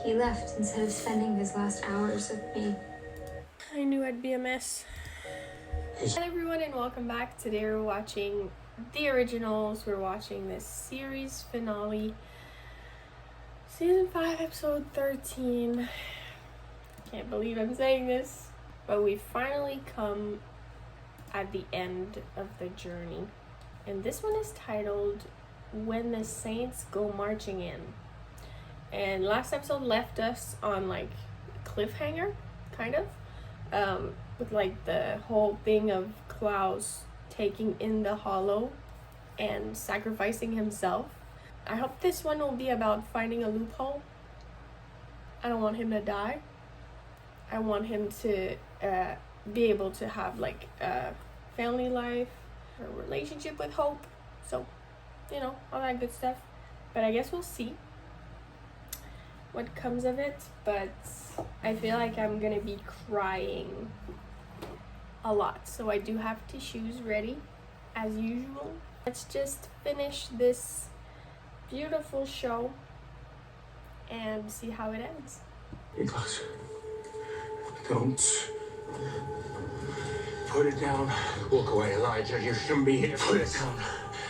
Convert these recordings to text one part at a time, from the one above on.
He left instead of spending his last hours with me. I knew I'd be a mess. Hello everyone and welcome back. Today we're watching the originals. We're watching this series finale. Season 5, episode 13. Can't believe I'm saying this. But we finally come at the end of the journey. And this one is titled When the Saints Go Marching In. And last episode left us on like cliffhanger, kind of. With like the whole thing of Klaus taking in the hollow and sacrificing himself. I hope this one will be about finding a loophole. I don't want him to die. I want him to be able to have like a family life, a relationship with Hope. So, you know, all that good stuff. But I guess we'll see what comes of it. But I feel like I'm gonna be crying a lot. So I do have tissues ready as usual. Let's just finish this beautiful show and see how it ends. Hey, Klaus. Don't put it down. Walk away, Elijah. You shouldn't be here. Put it down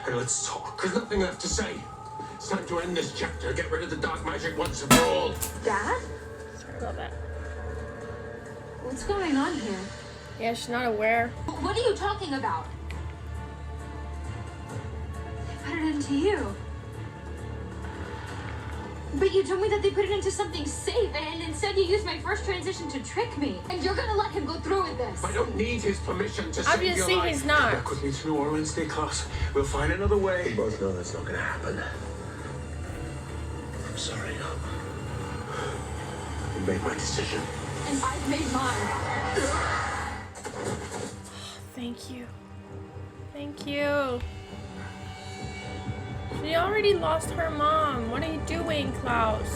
and let's talk. There's nothing left to say. It's time to end this chapter. Get rid of the dark magic once and for all. Dad? Sorry about that. What's going on here? Yeah, she's not aware. What are you talking about? They put it into you. But you told me that they put it into something safe, and instead you used my first transition to trick me. And you're gonna let him go through with this. I don't need his permission to save your Obviously, life. he's not. Come back with me to New Orleans, dear Klaus. We'll find another way. We both know that's not gonna happen. I'm sorry. I made my decision. And I've made mine. Thank you. Thank you. She already lost her mom. What are you doing, Klaus?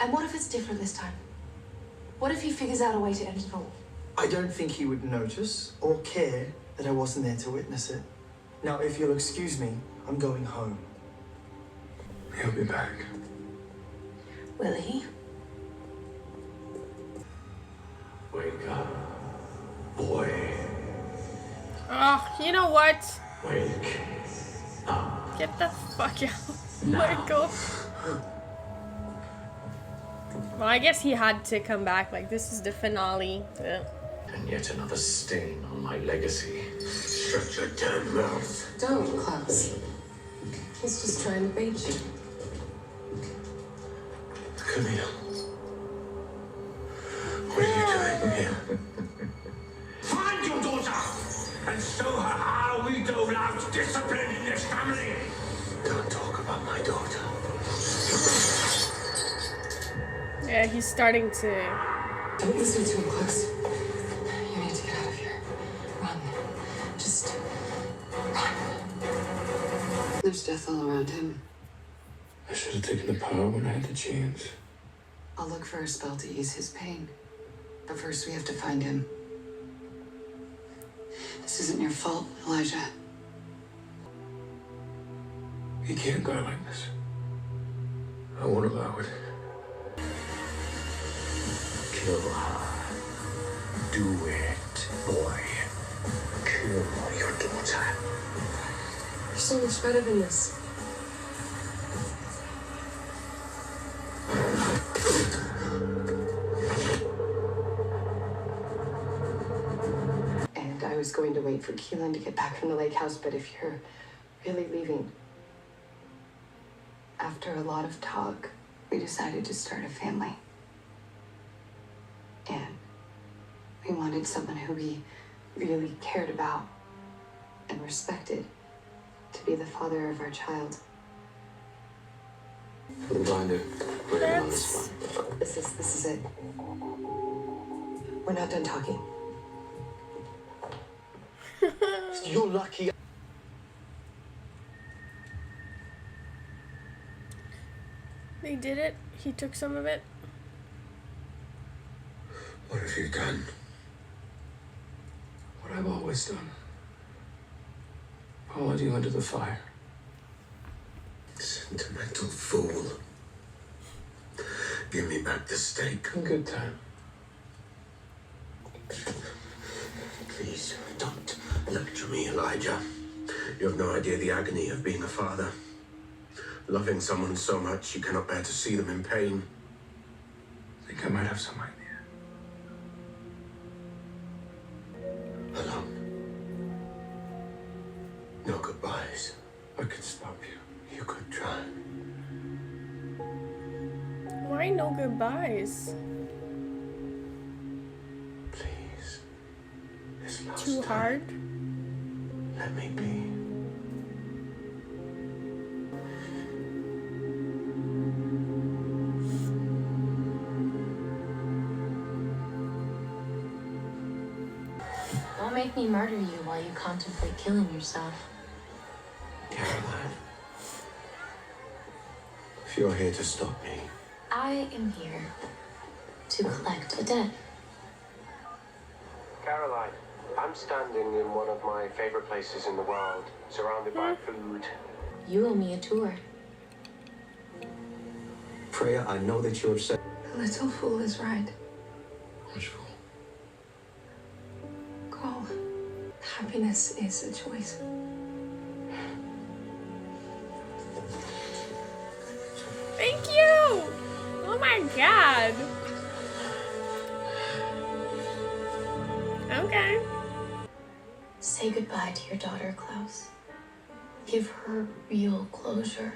And what if it's different this time? What if he figures out a way to end it all? I don't think he would notice or care that I wasn't there to witness it. Now, if you'll excuse me, I'm going home. He'll be back. Will he? Wake up, boy. Oh, you know what? Wake up. Get the fuck out. Michael. Well, I guess he had to come back. Like, this is the finale. Yeah. And yet another stain on my legacy. Shut your damn mouth. Don't, Klaus. He's just trying to bait you. Camille. What are you doing here? Find your daughter and show her how we dole out discipline in this family. Don't talk about my daughter. Yeah, he's starting to... Don't listen to him, Klaus. You need to get out of here. Run. Just run. There's death all around him. I should have taken the power when I had the chance. I'll look for a spell to ease his pain. But first we have to find him. This isn't your fault, Elijah. He can't die like this. I won't allow it. Kill her. Do it, boy. Kill your daughter. You're so much better than this. And I was going to wait for Keelan to get back from the lake house, but if you're really leaving... After a lot of talk, we decided to start a family. And we wanted someone who we really cared about and respected to be the father of our child. Put him behind it. Put him on this one. This is it. We're not done talking. You're lucky. They did it. He took some of it. What have you done? What I've always done. Followed you into the fire. Sentimental fool. Give me back the steak. In good time. Please, don't lecture me, Elijah. You have no idea the agony of being a father. Loving someone so much you cannot bear to see them in pain. I think I might have some idea. Alone. No goodbyes. I could stop you. You could try. Why no goodbyes? Please. This last Too time, hard? let me be. Don't make me murder you while you contemplate killing yourself. Caroline. If you're here to stop me, I am here to collect a debt. Caroline, I'm standing in one of my favorite places in the world, surrounded by food. You owe me a tour. Freya, I know that you're upset. The little fool is right. Which fool? Call. Happiness is a choice. Thank you! Oh my god. Okay. Say goodbye to your daughter, Klaus. Give her real closure.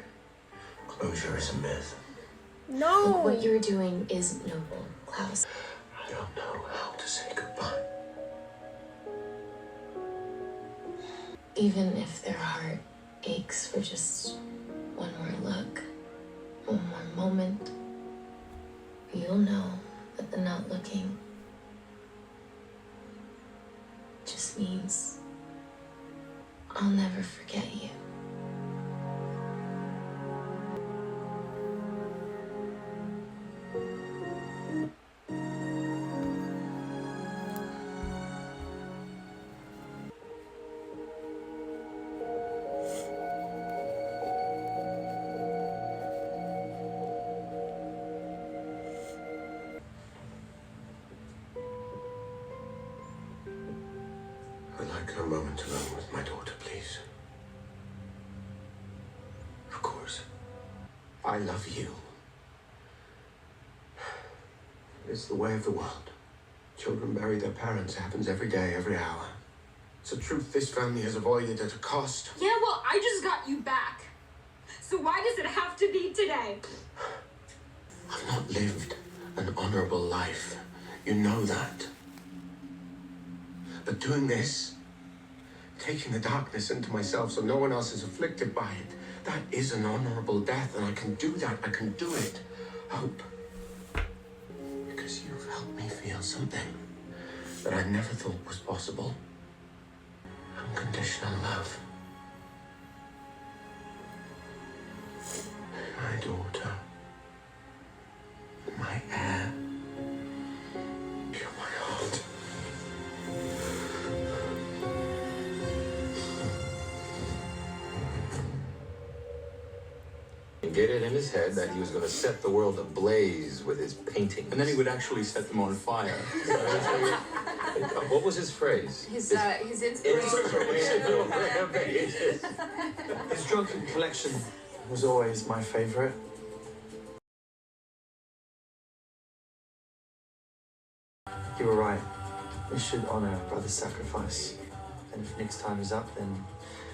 closure is a myth. No. What you're doing is noble, Klaus. I don't know how to say goodbye. Even if their heart aches for just one more look, one more moment, you'll know that the not looking just means I'll never forget you. I'd like a moment alone with my daughter, please. Of course. I love you. It's the way of the world. Children bury their parents. It happens every day, every hour. It's a truth this family has avoided at a cost. Yeah, well, I just got you back. So why does it have to be today? I've not lived an honorable life. You know that. But doing this, taking the darkness into myself so no one else is afflicted by it, that is an honorable death, and I can do that. I can do it. Hope. Because you've helped me feel something that I never thought was possible. Unconditional love. My daughter. My heir. You're my heart. Get it in his head that he was going to set the world ablaze with his paintings. And then he would actually set them on fire. What was his phrase? His inspiration. His drunken collection was always my favorite. You were right. We should honor brother's sacrifice. And if Nick's time is up, then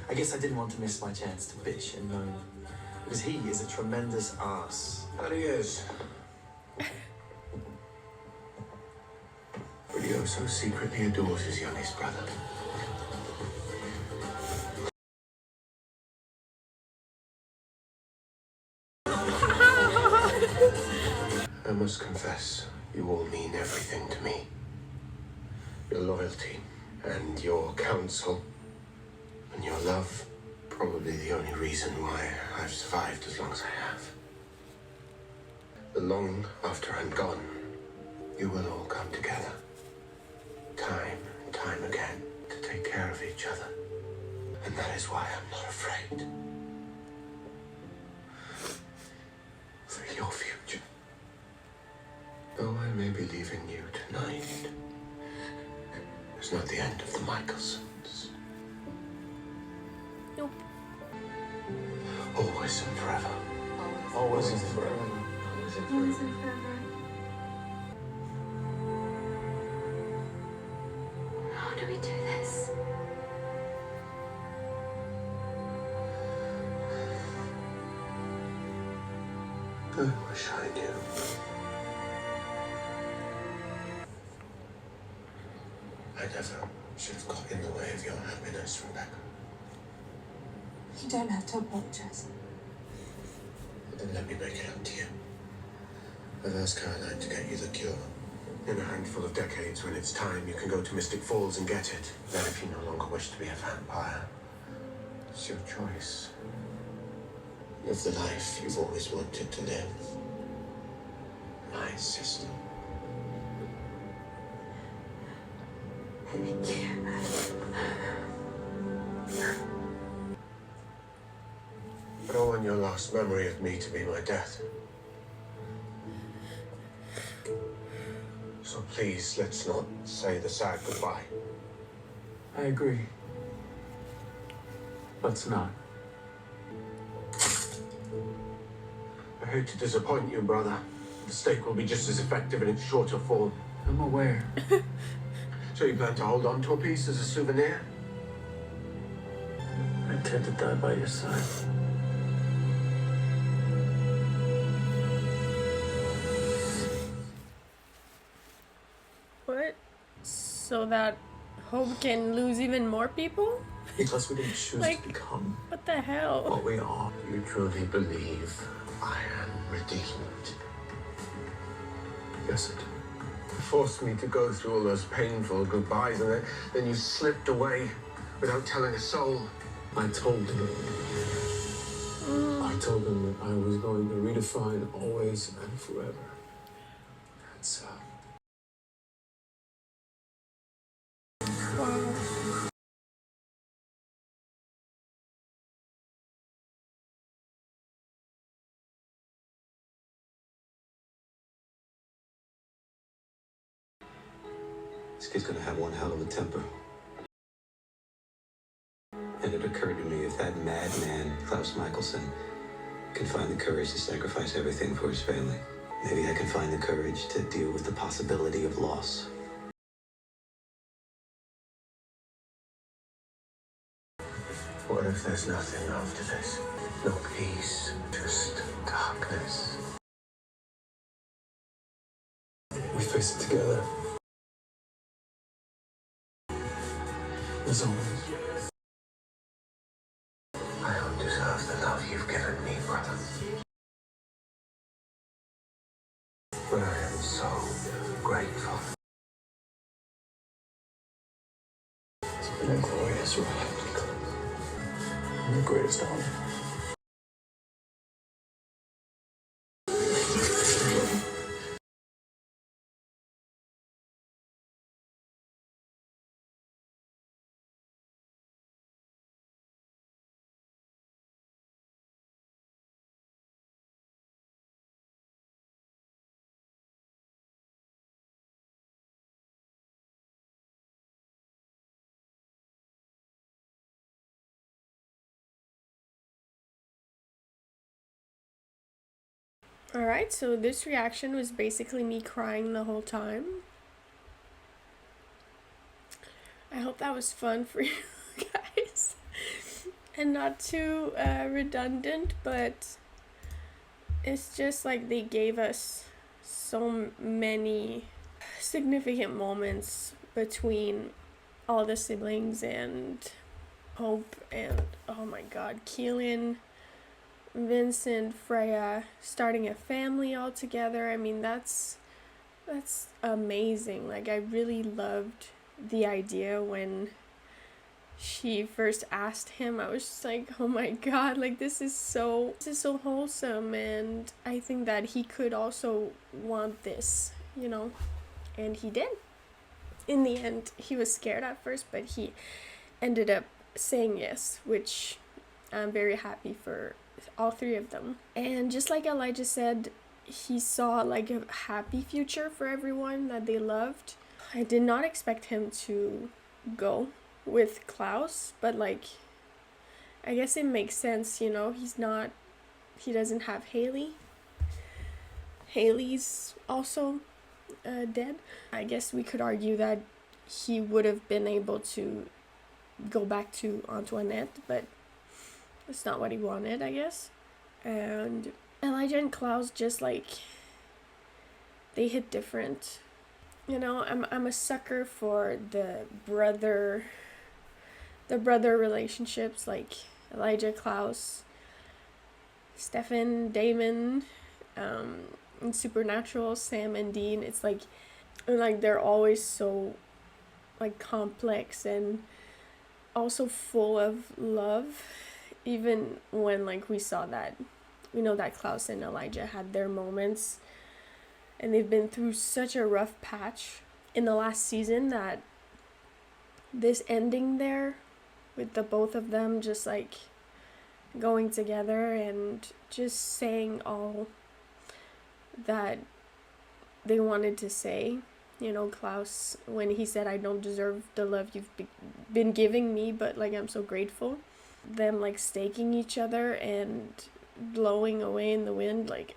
I guess I didn't want to miss my chance to bitch and moan. Because he is a tremendous ass. That he is. But he also secretly adores his youngest brother. I must confess, you all mean everything to me. Your loyalty and your counsel and your love, probably the only reason why I've survived as long as I have. But long after I'm gone, you will all come together, time and time again, to take care of each other. And that is why I'm not afraid. For your future. It's not the end of the Michaelsons. Nope. Always and forever. Always and forever. Always and Always forever. and forever. How do we do this? I wish I knew. I never should have got in the way of your happiness, Rebecca. You don't have to apologize. Then let me make it up to you. I've asked Caroline to get you the cure. In a handful of decades, when it's time, you can go to Mystic Falls and get it. Then if you no longer wish to be a vampire, it's your choice. Live the life you've always wanted to live. My sister. I don't want your last memory of me to be my death. So please, let's not say the sad goodbye. I agree. Let's not. I hate to disappoint you, brother. The stake will be just as effective in its shorter form. I'm aware. So you plan to hold on to a piece as a souvenir? I intend to die by your side. What? So that Hope can lose even more people? Because we didn't choose Like- to become What the hell? what we are. You truly believe I am redeemed? Yes, I do. You forced me to go through all those painful goodbyes, and then you slipped away without telling a soul. I told him. I told him that I was going to redefine always and forever. That's Wow. This kid's gonna have one hell of a temper. And it occurred to me, if that madman, Klaus Michelson, can find the courage to sacrifice everything for his family, maybe I can find the courage to deal with the possibility of loss. What if there's nothing after this? No peace, just darkness. we face it together. As always. I don't deserve the love you've given me, brother. But I am so grateful. It's been a glorious ride. And the greatest honor. Alright, so this reaction was basically me crying the whole time. I hope that was fun for you guys. And not too redundant, but it's just like they gave us so many significant moments between all the siblings and Hope and, oh my god, Keelan, Vincent, Freya, starting a family all together. I mean, that's amazing. Like, I really loved the idea when she first asked him. I was just like, oh my god, like this is so wholesome, and I think that he could also want this, you know, and he did. In the end, he was scared at first, but he ended up saying yes, which I'm very happy for all three of them. And just like Elijah said, he saw like a happy future for everyone that they loved. I did not expect him to go with Klaus, but like I guess it makes sense, you know, he doesn't have Haley. Haley's also dead. I guess we could argue that he would have been able to go back to Antoinette, but that's not what he wanted, I guess. And Elijah and Klaus just like, they hit different. You know, I'm a sucker for the brother relationships, like Elijah, Klaus, Stefan, Damon, in Supernatural, Sam and Dean. It's like, and like they're always so like complex and also full of love. Even when like we know that Klaus and Elijah had their moments, and they've been through such a rough patch in the last season, that this ending there with the both of them just like going together and just saying all that they wanted to say. You know, Klaus, when he said, "I don't deserve the love you've been giving me, but like I'm so grateful." Them like staking each other and blowing away in the wind, like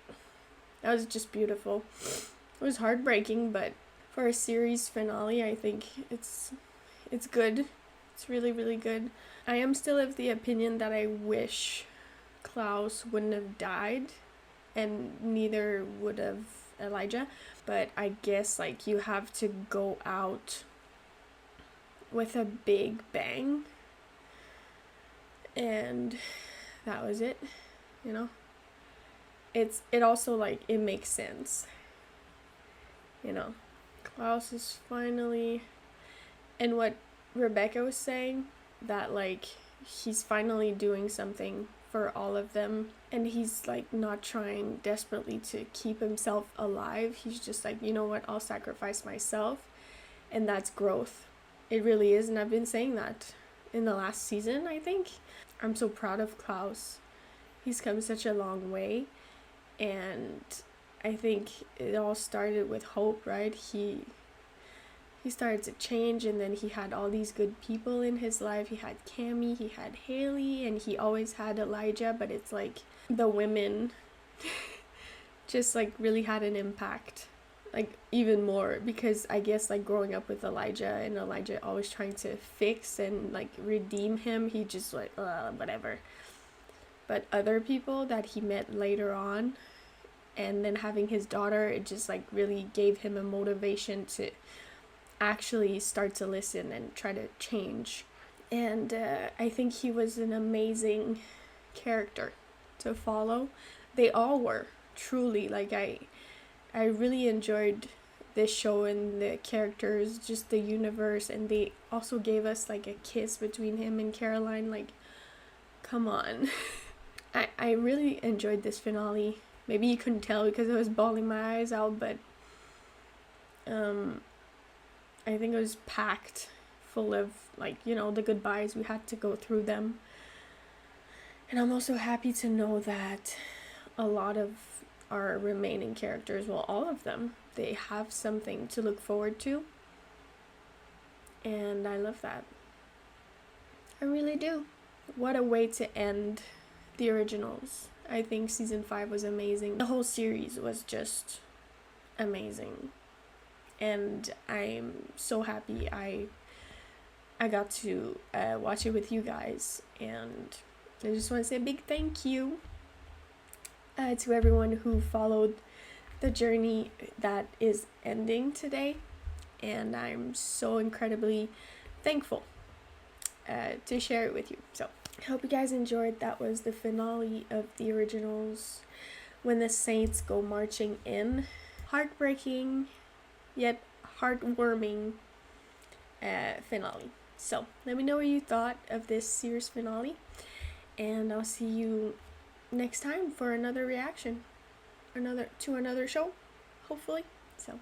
that was just beautiful. It was heartbreaking, but for a series finale, I think it's good. It's really, really good. I am still of the opinion that I wish Klaus wouldn't have died, and neither would have Elijah. But I guess like you have to go out with a big bang, and that was it, you know. It also like it makes sense, you know. Klaus is finally, and what Rebecca was saying, that like he's finally doing something for all of them, and he's like not trying desperately to keep himself alive. He's just like, you know what, I'll sacrifice myself, and that's growth. It really is. And I've been saying that in the last season, I think. I'm so proud of Klaus. He's come such a long way, and I think it all started with hope, right? He started to change, and then he had all these good people in his life. He had Cammy, he had Haley, and he always had Elijah, but it's like the women just like really had an impact, like even more, because I guess like growing up with Elijah, and Elijah always trying to fix and like redeem him, he just like whatever. But other people that he met later on, and then having his daughter, it just like really gave him a motivation to actually start to listen and try to change. And I think he was an amazing character to follow. They all were, truly. Like I really enjoyed this show and the characters, just the universe, and they also gave us like a kiss between him and Caroline. Like, come on. I really enjoyed this finale. Maybe you couldn't tell because I was bawling my eyes out, but I think it was packed full of like, you know, the goodbyes. We had to go through them. And I'm also happy to know that a lot of our remaining characters, well, all of them, they have something to look forward to. And I love that. I really do. What a way to end the originals. I think season 5 was amazing. The whole series was just amazing. And I'm so happy I got to watch it with you guys. And I just want to say a big thank you to everyone who followed the journey that is ending today. And I'm so incredibly thankful to share it with you. So I hope you guys enjoyed. That was the finale of the originals, when the Saints go marching in. Heartbreaking yet heartwarming finale. So let me know what you thought of this series finale, and I'll see you next time for another reaction, to another show, hopefully. So